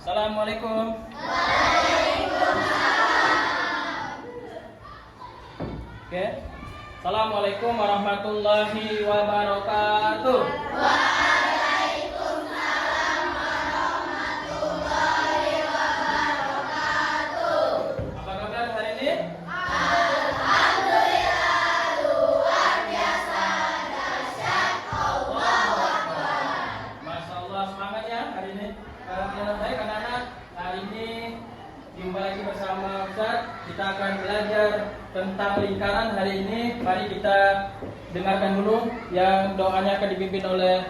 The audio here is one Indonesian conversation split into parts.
Assalamualaikum. Oke. Assalamualaikum warahmatullahi wabarakatuh. Waalaikumsalam warahmatullahi wabarakatuh. Apa kabar hari ini? Alhamdulillah, luar biasa, dahsyat, Allahu Akbar. Masya Allah, semangat ya hari ini. Baik anak-anak, hari ini jumpa lagi bersama Ustaz. Kita akan belajar tentang lingkaran hari ini. Mari kita dengarkan dulu yang doanya akan dipimpin oleh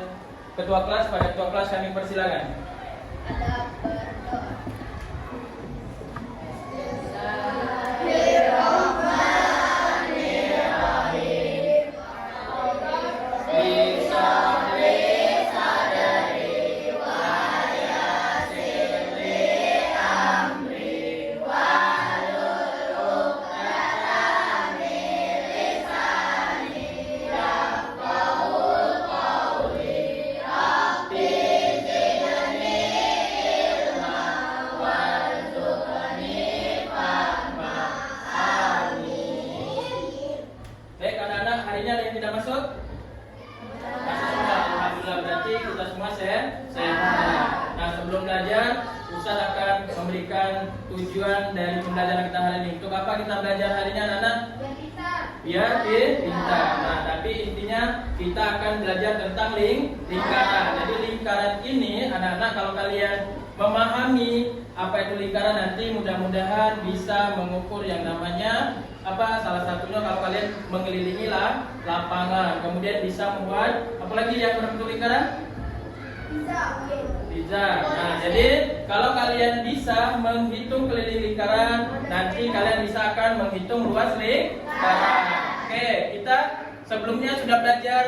ketua kelas. Pada ketua kelas kami persilakan. Ada berdoa. Baik anak-anak, hari ini ada yang tidak masuk? Masuk semua, alhamdulillah, berarti kita semua sehat. Nah, sebelum belajar, Ustaz akan memberikan tujuan dari pembelajaran kita hari ini. Untuk apa kita belajar hari ini anak-anak? Biar pintar. Nah, tapi intinya kita akan belajar tentang lingkaran. Jadi lingkaran ini anak-anak, kalau kalian memahami apa itu lingkaran, nanti mudah-mudahan bisa mengukur yang namanya apa, salah satunya kalau kalian mengelilingi lapangan, kemudian bisa membuat apalagi yang berbentuk lingkaran, bisa. Nah, jadi kalau kalian bisa menghitung keliling lingkaran, nanti kalian bisa akan menghitung luas lingkaran. Oke, kita sebelumnya sudah belajar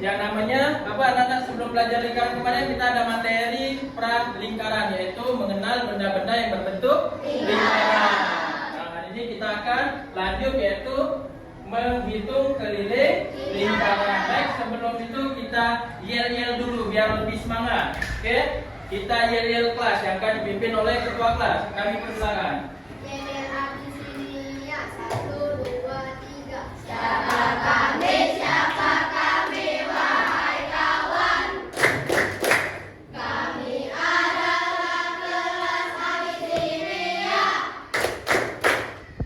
yang namanya apa anak-anak. Sebelum belajar lingkaran kemarin kita ada materi pra lingkaran, yaitu mengenal benda-benda yang berbentuk lingkaran. Nah, hari ini kita akan lanjut, yaitu menghitung keliling lingkaran. Baik, sebelum itu kita yel-yel dulu biar lebih semangat. Oke, kita yel-yel kelas yang akan dipimpin oleh ketua kelas. Kami persilakan. Siapa kami, wahai kawan? Kami adalah kelas Abisinia.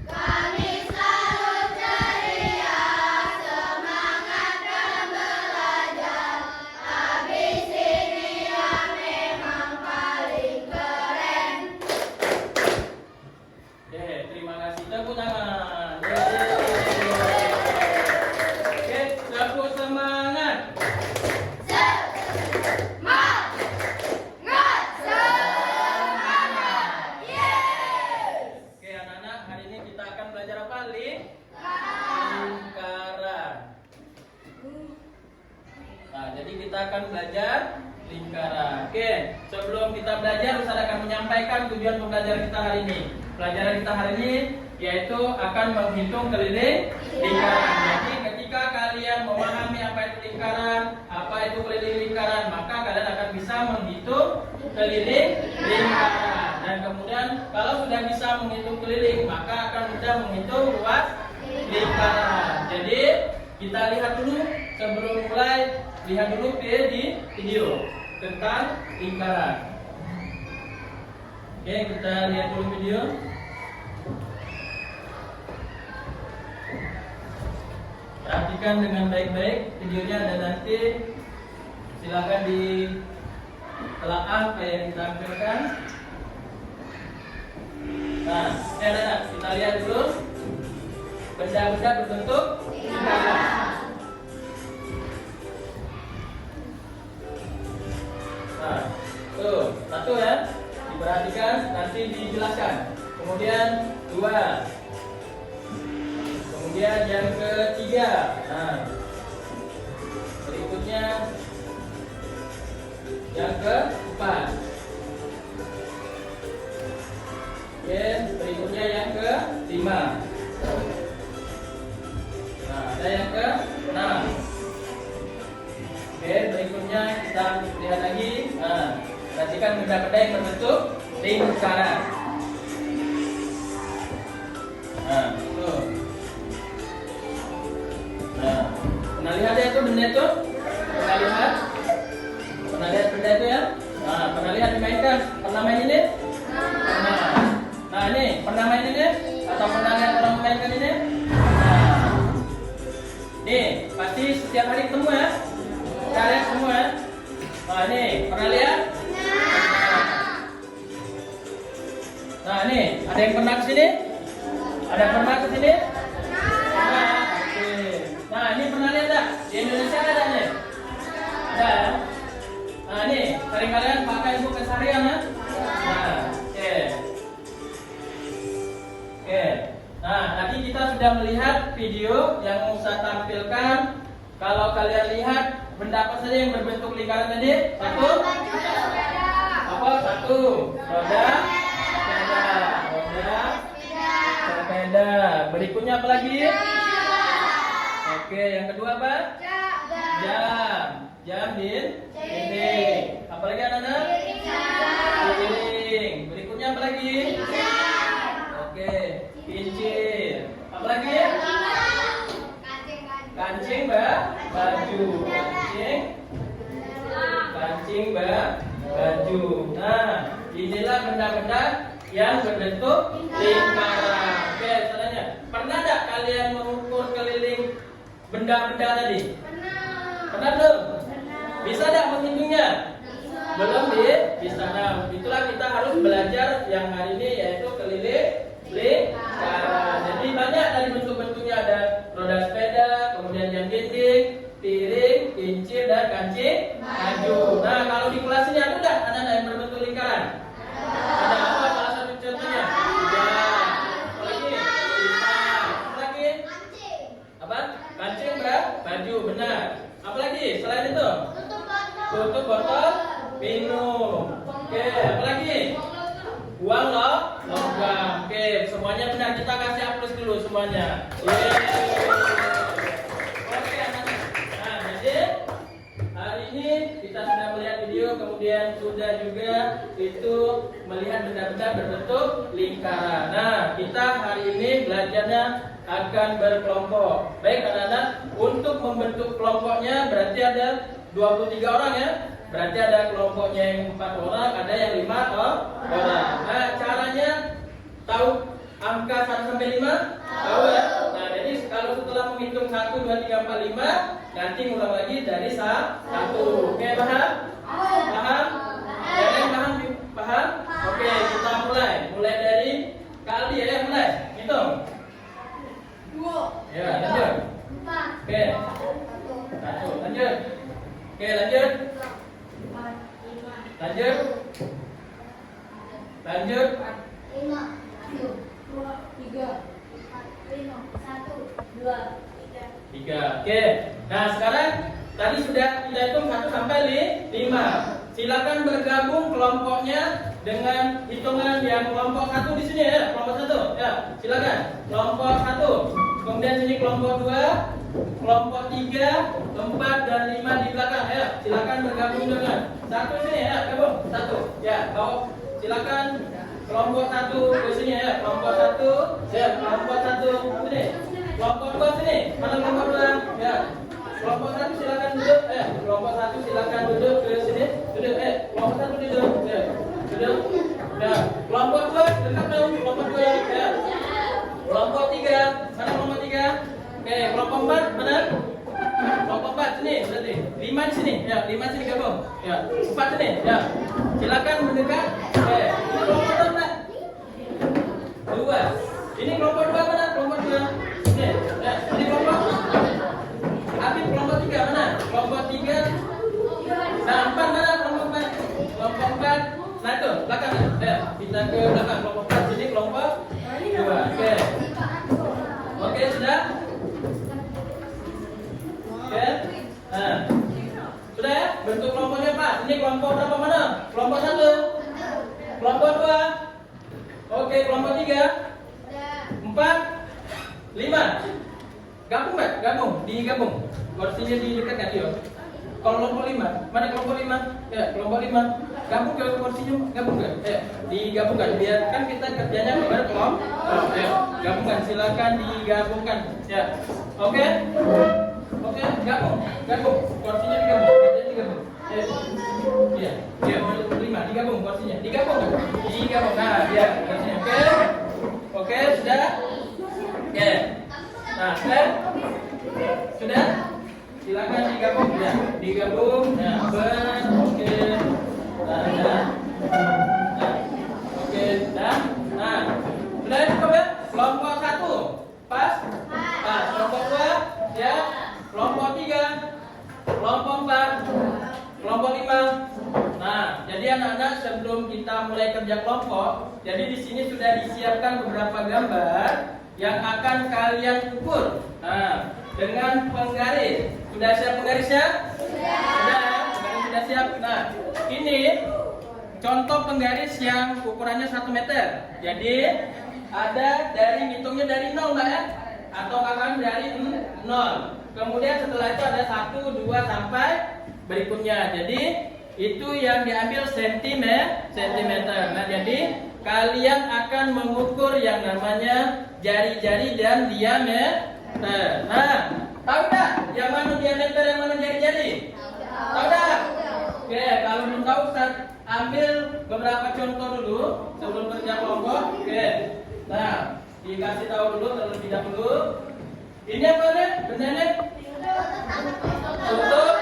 Kami selalu ceria, semangat dalam belajar. Abisinia memang paling keren. Oke, terima kasih. Tepuk tangan. Oke, tepuk semangat. Oke anak-anak, hari ini kita akan belajar apa? Lingkaran. Nah, jadi kita akan belajar lingkaran. Oke, sebelum kita belajar, Ustaz akan menyampaikan tujuan pembelajaran kita hari ini. Pelajaran kita hari ini yaitu akan menghitung keliling lingkaran. Jadi ketika kalian memahami apa itu lingkaran, apa itu keliling lingkaran, maka kalian akan bisa menghitung keliling lingkaran. Dan kemudian kalau sudah bisa menghitung keliling, maka akan mudah menghitung luas lingkaran. Jadi kita lihat dulu sebelum mulai, lihat dulu di video tentang lingkaran. Oke, kita lihat dulu video. Perhatikan dengan baik-baik videonya, dan nanti silakan ditelaah apa yang ditampilkan. Nah, kita lihat dulu benda-benda berbentuk lingkaran. Nah, tuh satu ya, diperhatikan, nanti dijelaskan. Kemudian dua. Kemudian yang ketiga. Nah, berikutnya yang keempat. Oke, berikutnya yang kelima. Nah, ada yang ke-6. Oke, berikutnya kita lihat lagi. Nah, perhatikan benda-benda yang berbentuk lingkaran. Nah, tuh. Nah, pernah lihat ya itu benda itu? Pernah lihat? Pernah lihat benda itu ya? Nah, pernah lihat dimainkan? Pernah main ini? Pernah. Nah, ini pernah main ini? Atau pernah lihat orang memainkan ini? Nah, nih pasti setiap hari ketemu ya? Kalian semua ya? Nah, ini pernah lihat? Nah, ini ada yang pernah kesini? Ada yang pernah kesini? Pernah. Oke. Nah, ini pernah lihat tak? Di Indonesia ada nih? Ada ya? Nah, ini sering kalian pakai untuk keseharian ya? Nah, oke. Oke. Nah, tadi kita sudah melihat video yang saya tampilkan. Kalau kalian lihat benda apa saja yang berbentuk lingkaran tadi? Satu? Apa? Satu. Roda. Sepeda. Roda. Sepeda. Berikutnya apa lagi? Oke, yang kedua apa? Jam. Jam dinding. Apalagi anak-anak? Piring. Berikutnya apa lagi? Oke, kincir. Apa lagi? Kancing baju. Kancing baju. Nah, inilah benda-benda yang berbentuk lingkaran. Oke, selanjutnya. Pernah tak kalian mengukur keliling benda-benda tadi? Pernah belum? Bisa tak menghitungnya? Belum bisa. Nah, itulah kita harus belajar yang hari ini yaitu keliling lingkaran. Jadi banyak dari bentuk-bentuknya, ada roda sepeda, kemudian jam dinding, piring, kincir dan kancing baju. Nah, kalau di kelas ini ada tak anak-anak yang berbentuk lingkaran? Ada apa salah satu contohnya? Jam. Apalagi? Pisang. Apalagi? Apa? Kancing baju. Benar. Apalagi selain itu? Tutup botol minum. Oke, apalagi? Uang logam. Oke, semuanya benar. Kita kasih aplaus dulu semuanya. Oke, anak-anak. Nah, jadi hari ini kita sudah melihat video, kemudian sudah juga itu melihat benda-benda berbentuk lingkaran. Nah, kita hari ini belajarnya akan berkelompok. Baik anak-anak, untuk membentuk kelompoknya berarti ada 23 orang ya. Berarti ada kelompoknya yang 4 orang, ada yang 5 orang. Nah, caranya tahu angka 1 sampai 5? Tahu ya? Nah, jadi kalau setelah menghitung 1, 2, 3, 4, 5, nanti ngulang lagi dari 1. Oke, paham? Paham? Ada yang paham? Paham? Oke, kita mulai. Mulai dari kali ya, mulai. Hitung. Ya, lanjut. Oke. 1, lanjut. Oke, lanjut. Lanjut. Lanjut. 5, 1, 2, 3, 4, 5, 1, 2, 3. Oke. Nah, sekarang tadi sudah kita hitung 1 sampai 5. Silakan bergabung kelompoknya dengan hitungan yang kelompok 1 di sini ya, kelompok 1. Ya, silakan. Kelompok 1. Kemudian sini kelompok 2, kelompok 3, 4 dan 5 di belakang ya. Silakan bergabung dengan 1 sini ya, gabung 1. Ya, kau silakan kelompok 1 ke sini ya, kelompok 1. Ya, kelompok 1 sini. Kelompok 2 sini. Mana kelompok 2? Ya. Kelompok 1 silakan duduk. Kelompok 1 silakan duduk ke sini. Duduk. Kelompok 1 duduk. Ya. Duduk. Ya. Kelompok 2 dekat dong. Kelompok 2 ya. Kelompok 3. Mana kelompok 3? Oke, kelompok 4 mana? Kelompok 4 sini berarti. 5 di sini. Ya, 5 sini gabung. Ya. 4 sini. Ya. Silakan mendekat. Ini kelompok berapa? 2. Ini kelompok 2 mana? Kelompok 2. Ini. Ya, ini kelompok. Habis kelompok 3 mana? Kelompok 3. Nah, 4 mana? Kelompok 4. Kelompok 4. Nah, itu belakang ya. Kita ke belakang kelompok 4 sini kelompok 2. Oke. Oke, sudah? Oke. Nah. Sudah ya? Bentuk kelompoknya Pak. Ini kelompok berapa mana? Kelompok 1. Kelompok 2. Oke, kelompok 3. 4. 5. Gabung Pak, gabung, digabung. Kursinya di dekat kan, yuk. kelompok 5. Mana kelompok 5? Ya, kelompok 5. Gabung ke porsinya, gabung ke? Digabungkan. Biar kan kita kerjanya berkelompok. Ayo, gabungkan. Silakan digabungkan. Ya. Oke? Oke, gabung. Gabung. Porsinya digabung. Kerjanya digabung. Iya. Iya, 5 digabung porsinya. Digabung kan? Digabung. Nah, ya, porsinya. Oke. Oke, sudah? Oke. Nah, sudah? Silakan digabung ya, digabung ya, oke. Nah, oke, dah. Nah, sudah cukup ya? Kelompok 1 pas? Pas. Kelompok 2 ya, kelompok 3, kelompok 4, kelompok 5. Nah, jadi anak-anak sebelum kita mulai kerja kelompok, jadi di sini sudah disiapkan beberapa gambar yang akan kalian ukur. Nah, dengan penggaris. Sudah siap penggarisnya? Sudah. Penggaris sudah siap. Nah, ini contoh penggaris yang ukurannya 1 meter. Jadi ada dari hitungnya dari 0 Mbak ya? Atau akan dari 0. Kemudian setelah itu ada 1, 2 sampai berikutnya. Jadi itu yang diambil sentimeter. Nah, jadi kalian akan mengukur yang namanya jari-jari dan diameter. Nah, tahu tak yang mana diameter, yang mana jari-jari? Tahu tak? Oke, kalau belum tahu Ustaz ambil beberapa contoh dulu sebelum kerja kelompok. Oke. Nah, dikasih tahu dulu terlebih dahulu. Ini apa nih? Benda nih? Tutup.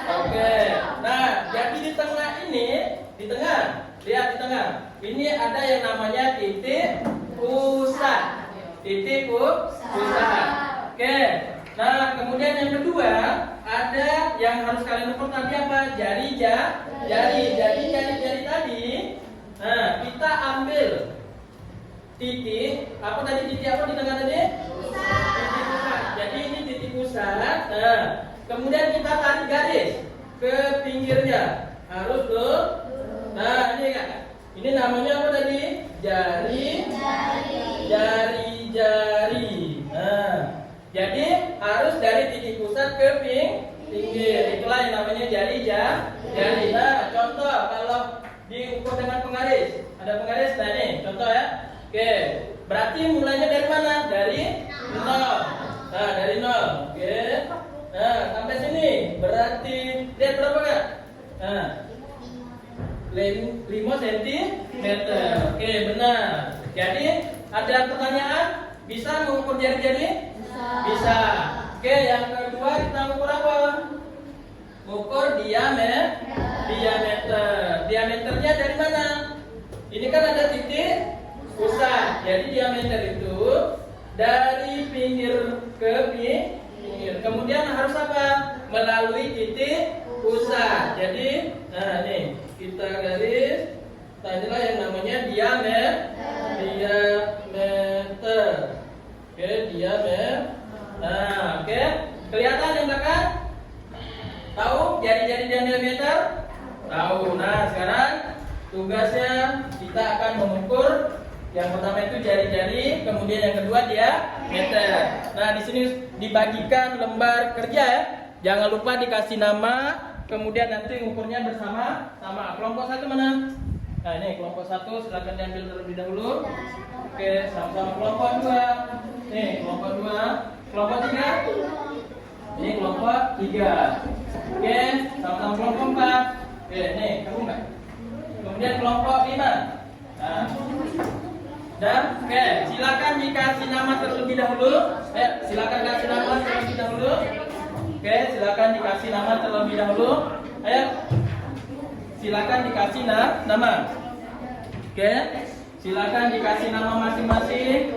Oke. Nah, jadi di tengah ini, di tengah, lihat di tengah. Ini ada yang namanya titik pusat. Titik pusat. Oke. Nah, kemudian yang kedua ada yang harus kalian ukur tadi apa? Jari. Jadi jari tadi. Nah, kita ambil titik. Apa tadi titik apa di tengah tadi? Titik pusat. Jadi ini titik pusat. Nah, kemudian kita tarik garis ke pinggirnya. Harus tuh. Nah, ini kan. Ini namanya apa tadi? Jari. Nah, jadi harus dari titik pusat ke pinggir. Itulah yang namanya jari. Nah, contoh kalau diukur dengan penggaris. Ada penggaris, nah ini contoh ya. Oke, berarti mulainya dari mana? Dari 0. Nah, dari 0. Oke. Nah, sampai sini berarti lihat berapa kan? Nah, 5 cm. Oke, benar. Jadi ada pertanyaan, bisa mengukur jari-jari? Bisa. Oke, yang kedua kita ukur apa? Ukur diameter. Diameternya dari mana? Ini kan ada titik pusat. Jadi diameter itu dari pinggir ke pinggir. Kemudian harus apa? Melalui titik pusat. Jadi, nah ini kita garis. Nah, inilah yang namanya diameter. Oke, diameter. Nah, oke. Kelihatan yang belakang? Tahu jari-jari dan diameter? Tahu. Nah, sekarang tugasnya kita akan mengukur yang pertama itu jari-jari, kemudian yang kedua diameter. Nah, di sini dibagikan lembar kerja ya. Jangan lupa dikasih nama, kemudian nanti ukurnya bersama-sama. Kelompok 1 mana? Nah, ini kelompok 1 silakan diambil terlebih dahulu. Oke, sama-sama kelompok 2. Nih, kelompok 2. Kelompok 3. Ini kelompok 3. Oke, sama-sama kelompok 4. Oke, nih, kamu enggak? Kemudian kelompok 5. Nah. Dan oke, silakan dikasih nama terlebih dahulu. Silakan kasih nama terlebih dahulu. Oke, silakan dikasih nama terlebih dahulu. Ayo. Silakan dikasih nama. Oke. Silakan dikasih nama masing-masing.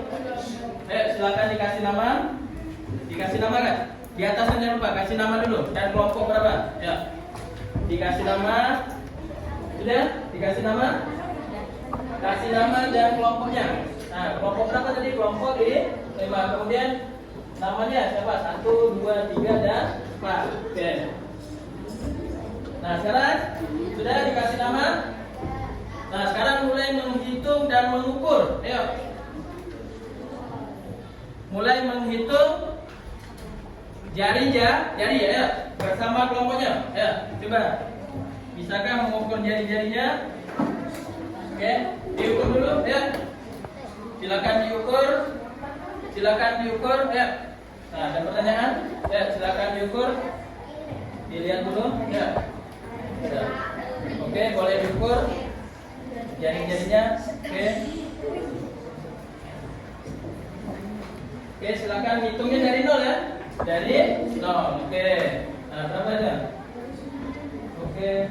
Silakan dikasih nama. Dikasih nama kan? Di atasnya jangan lupa kasih nama dulu. Dan kelompok berapa? Ya. Dikasih nama. Sudah? Dikasih nama? Kasih nama dan kelompoknya. Nah, kelompok berapa tadi? Kelompok 5. Kemudian namanya siapa? 1, 2, 3 dan 4. Oke. Nah, sekarang sudah dikasih nama. Nah, sekarang mulai menghitung dan mengukur. Ayo. Mulai menghitung jari ya, bersama kelompoknya. Ya, coba. Bisakah mengukur jari-jarinya? Oke, diukur dulu ya. Silakan diukur ya. Nah, ada pertanyaan? Ya, silakan diukur. Dilihat dulu ya. Ya. Oke, boleh diukur jari-jarinya. Oke. Oke, silakan hitungnya dari 0 ya. Dari 0. Oke. Nah, berapa aja? Oke.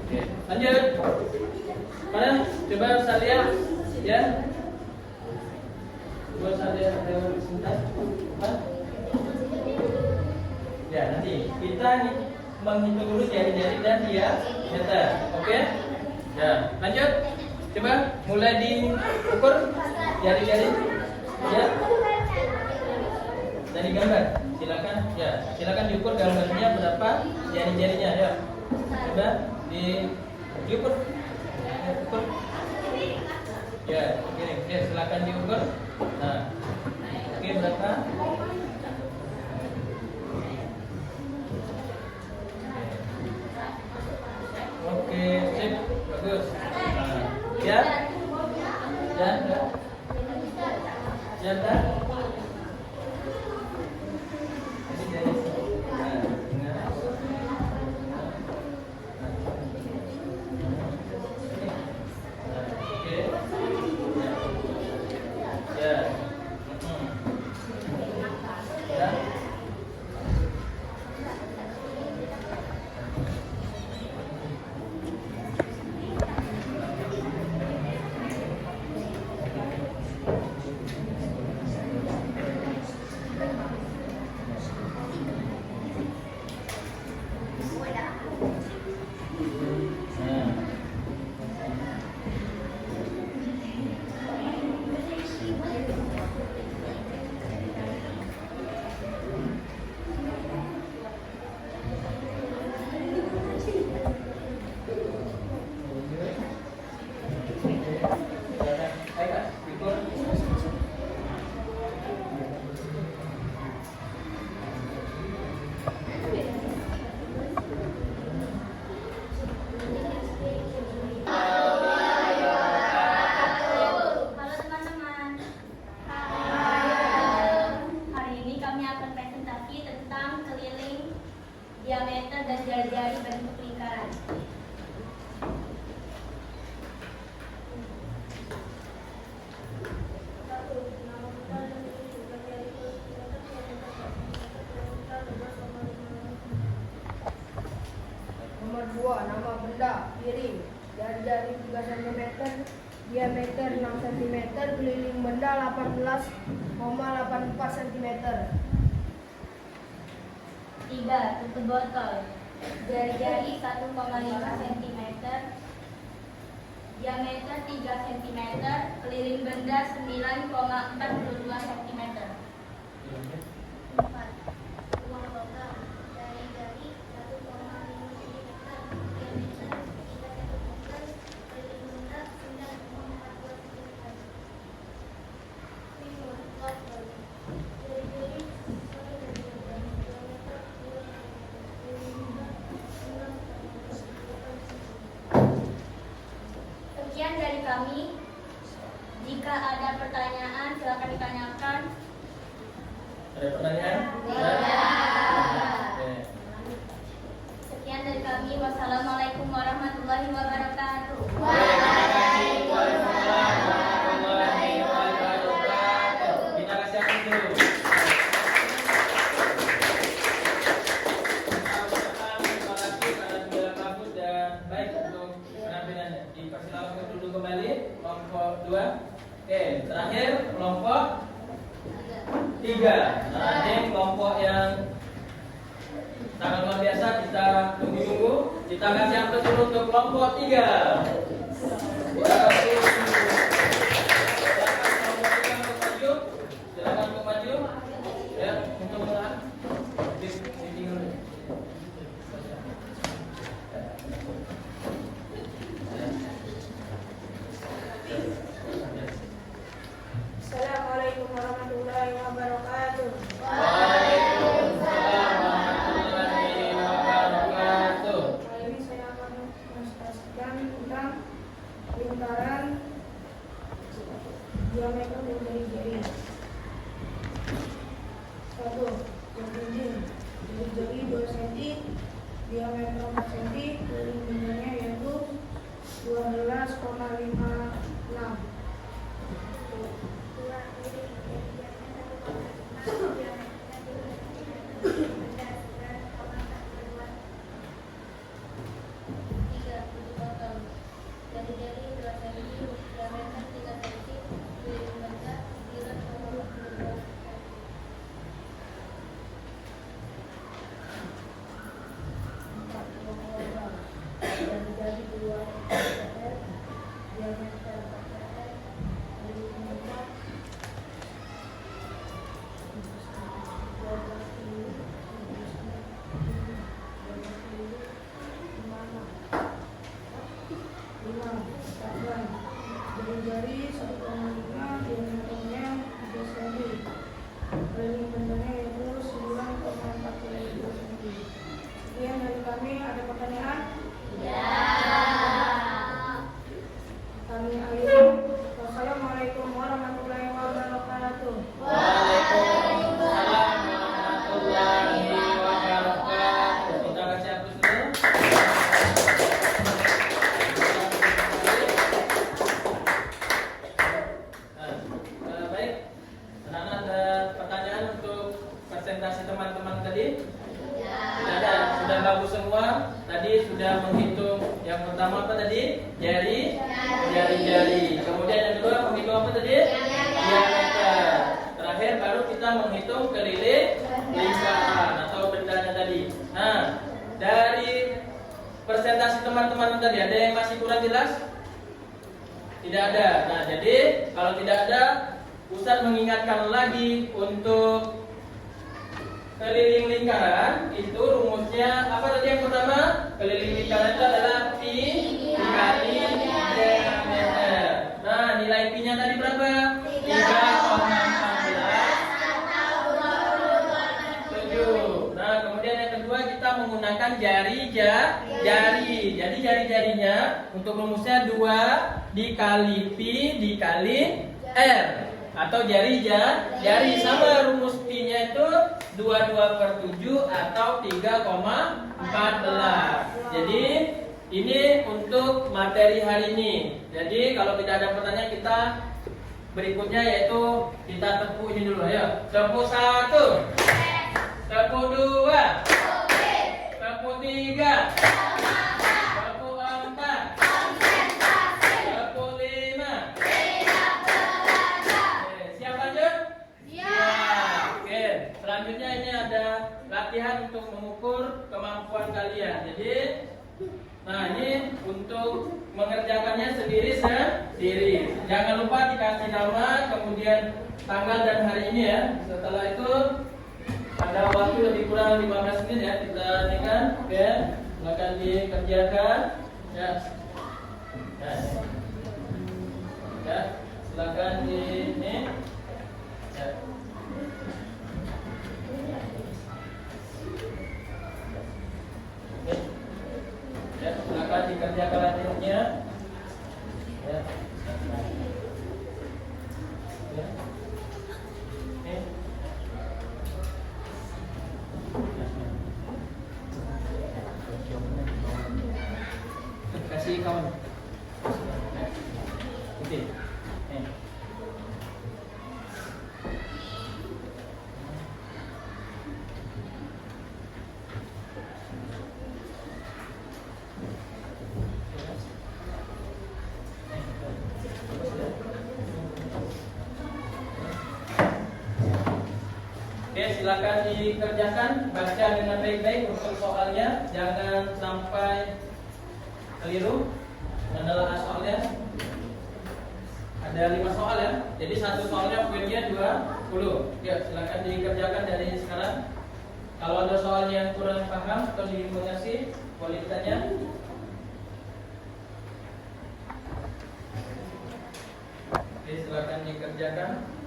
Oke, lanjut. Mana? Coba saya lihat ya. Coba saya lihat sebentar. Ya, nanti kita menghitung dulu jari-jari dan diameter. Oke? Ya, lanjut. Coba mulai diukur jari-jari. Ya. Dari gambar. Silakan. Ya, silakan diukur gambarnya berapa jari-jarinya ya. Coba diukur. Ukur. Ya, oke. Oke, silakan diukur. Nah. Oke, berapa? Oke, sip, bagus. Nah, ya, ya, ya, ya. Diameter dan jari-jari bentuk lingkaran. Nomor 2, nama benda, piring. Jari-jari 3 cm, diameter 6 cm, keliling benda 18,84 cm. 3. Tutup botol. Jari-jari 1,5 cm, diameter 3 cm, keliling benda 9,42 cm. 4. Uang logam. Jari-jari 1,5 cm, diameter 3 cm, keliling benda 9,42 cm. 5. Botol. Jari-jari sekian dari kami. Jika ada pertanyaan, silakan ditanyakan. Ada pertanyaan? Ya. Oke. Sekian dari kami. Wassalamualaikum warahmatullahi wabarakatuh. Waalaikumsalam warahmatullahi wabarakatuh. Kita kasih aplaus dulu. Baik, untuk penampilan dipersilakan duduk kembali. Kelompok 2. Oke, terakhir kelompok 3. Nah, ini kelompok yang sangat luar biasa, kita tunggu-tunggu. Kita kasih aplaus dulu untuk kelompok 3. Kita kasih. Silakan untuk maju. Ya, untuk mulai. Salam. diameter 4 cm, keliling bendanya yaitu 12,56. Jari 1,5 diameternya 3 cm, keliling bendanya yaitu 9,42 cm. Sekian dari kami, ada pertanyaan? Ya. Kami akhiri. Wassalamualaikum warahmatullahi wabarakatuh. Waalaikumsalam warahmatullahi wabarakatuh. Kita baca hapus dulu. Baik, anak-anak ada pertanyaan untuk presentasi teman-teman tadi? Tidak ada, sudah bagus semua. Tadi sudah menghitung yang pertama apa tadi? Jari-jari. Kemudian yang kedua menghitung apa tadi? Diameter. Terakhir baru kita menghitung keliling lingkaran atau bendanya tadi. Nah, dari presentasi teman-teman tadi ada yang masih kurang jelas? Tidak ada. Nah, jadi kalau tidak ada, Ustadz mengingatkan lagi untuk keliling lingkaran itu rumusnya apa tadi yang pertama? Keliling lingkaran itu adalah pi dikali diameter. Nah, nilai pi-nya tadi berapa? 3,14. Nah, kemudian yang kedua kita menggunakan jari. Jadi jari-jarinya untuk rumusnya 2 dikali pi dikali r. Atau jari sama rumus pi-nya itu 22/7 atau 3,14. Jadi ini untuk materi hari ini. Jadi kalau tidak ada pertanyaan kita berikutnya yaitu kita tepuk ini dulu ya. Tepuk 1, tepuk 2, tepuk 3, tepuk 4, tepuk 5. Siap lanjut? Siap. Oke, selanjutnya ini ada latihan untuk mengukur kemampuan kalian. Jadi, nah ini untuk mengerjakannya sendiri. Jangan lupa dikasih nama, kemudian tanggal dan hari ini ya. Setelah itu ada waktu lebih kurang 15 menit ya kita ini kan. Oke, silakan dikerjakan. Ya. Ya, silakan di ini. Ya. Oke. Ya, silakan dikerjakan latihannya. Ya. Ya. Oke. Kasih kawan. Oke. Oke, silakan dikerjakan, baca dengan baik-baik untuk soalnya, jangan sampai keliru menelaah soalnya. Ada 5 soal ya, jadi satu soalnya poinnya 20. Ya, silakan dikerjakan dari sekarang. Kalau ada soal yang kurang paham atau ingin mengerti, boleh ditanya. Oke, silakan dikerjakan.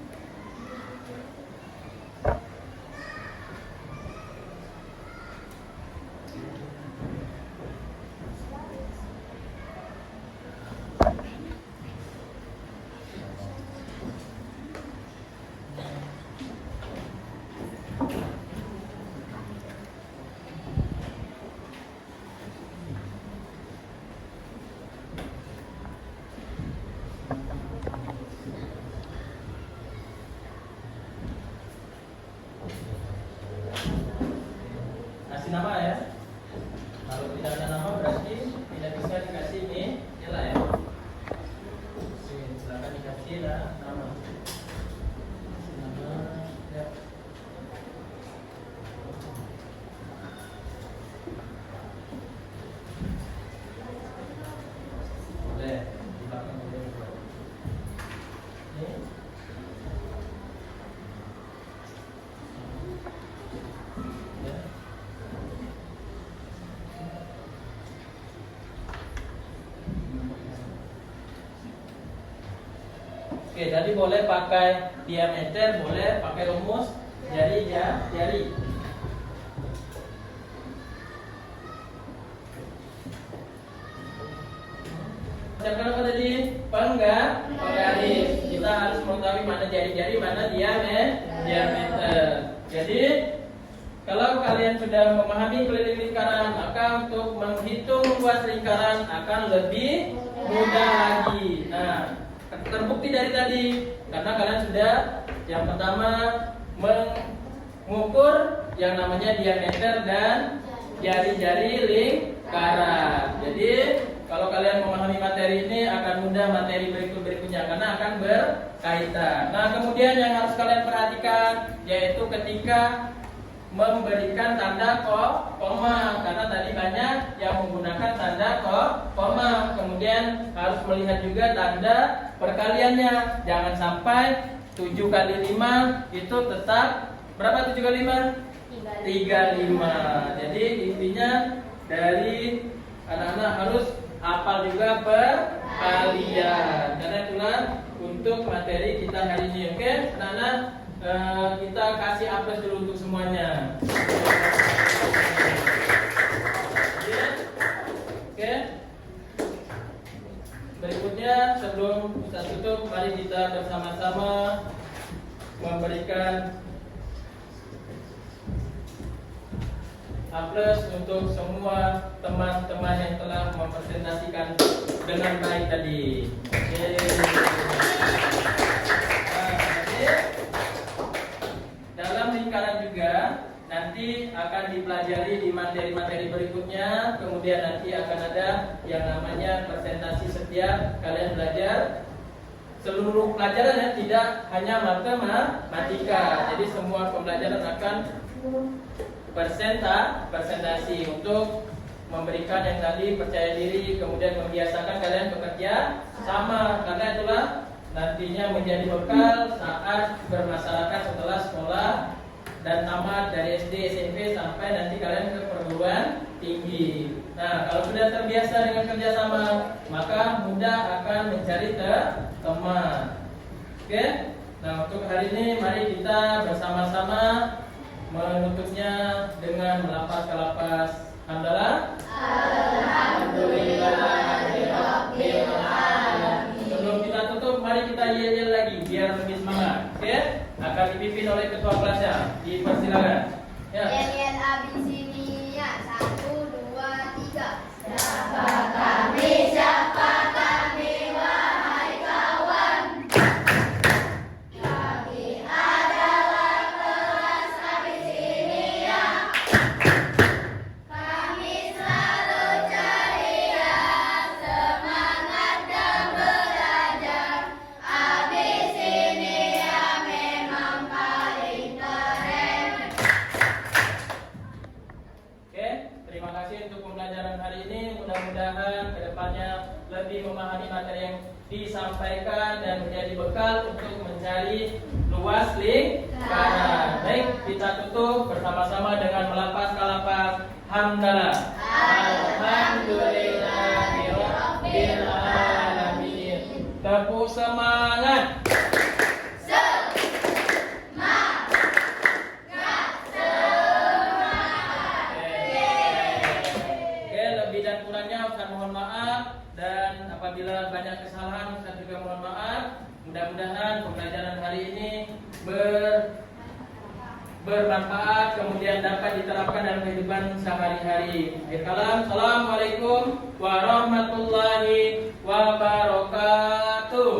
Oke, jadi boleh pakai diameter, boleh pakai rumus jari. Ucapkan apa tadi? Penggaris. Kita harus mengetahui mana jari-jari, mana diameter. Jadi kalau kalian sudah memahami keliling lingkaran, maka untuk menghitung luas lingkaran akan lebih mudah lagi. Nah, terbukti dari tadi, karena kalian sudah yang pertama mengukur yang namanya diameter dan jari-jari lingkaran. Jadi kalau kalian memahami materi ini akan mudah materi berikutnya karena akan berkaitan. Nah, kemudian yang harus kalian perhatikan yaitu ketika memberikan tanda koma, karena tadi banyak yang menggunakan tanda koma. Kemudian harus melihat juga tanda perkaliannya. Jangan sampai 7 kali 5 itu tetap berapa? 7 kali 5? 35. Jadi intinya dari anak-anak harus hafal juga perkalian. Karena itulah untuk materi kita hari ini. Oke, anak-anak, kita kasih aplaus dulu untuk semuanya. Oke. Berikutnya sebelum kita tutup, mari kita bersama-sama memberikan aplaus untuk semua teman-teman yang telah mempresentasikan dengan baik tadi. Dalam lingkaran juga nanti akan dipelajari di materi-materi berikutnya. Kemudian nanti akan ada yang namanya presentasi setiap kalian belajar. Seluruh pelajaran ya, tidak hanya matematika. Jadi semua pembelajaran akan presentasi untuk memberikan yang tadi percaya diri, kemudian membiasakan kalian bekerja sama, karena itulah nantinya menjadi bekal saat bermasyarakat setelah sekolah dan tamat dari SD, SMP sampai nanti kalian ke perguruan tinggi. Nah, kalau sudah terbiasa dengan kerjasama, maka mudah akan mencari teman. Oke? Nah, untuk hari ini mari kita bersama-sama menutupnya dengan melafaz hamdalah. Alhamdulillahirabbil alamin. Sebelum kita tutup, mari kita yel-yel lagi biar lebih semangat. Oke? Akan dipimpin oleh ketua kelasnya. Dipersilakan. Ya. Yel-yel abisinia 1, 2, 3. Siapa kami wahai kawan? Kami adalah kelas abisinia. Kami selalu ceria, semangat dan belajar. Abisinia memang paling keren. Oke, terima kasih untuk pembelajaran hari ini. Mudah-mudahan kedepannya lebih memahami materi yang disampaikan dan menjadi bekal untuk mencari luas lingkaran. Baik, kita tutup bersama-sama dengan melafaz hamdalah. Alhamdulillahirabbil alamin. Tepuk semangat. Oke, lebih dan kurangnya Ustaz mohon maaf, dan apabila banyak kesalahan Ustaz juga mohon maaf. Mudah-mudahan pembelajaran hari ini bermanfaat, kemudian dapat diterapkan dalam kehidupan sehari-hari. Akhir kalam, assalamualaikum warahmatullahi wabarakatuh.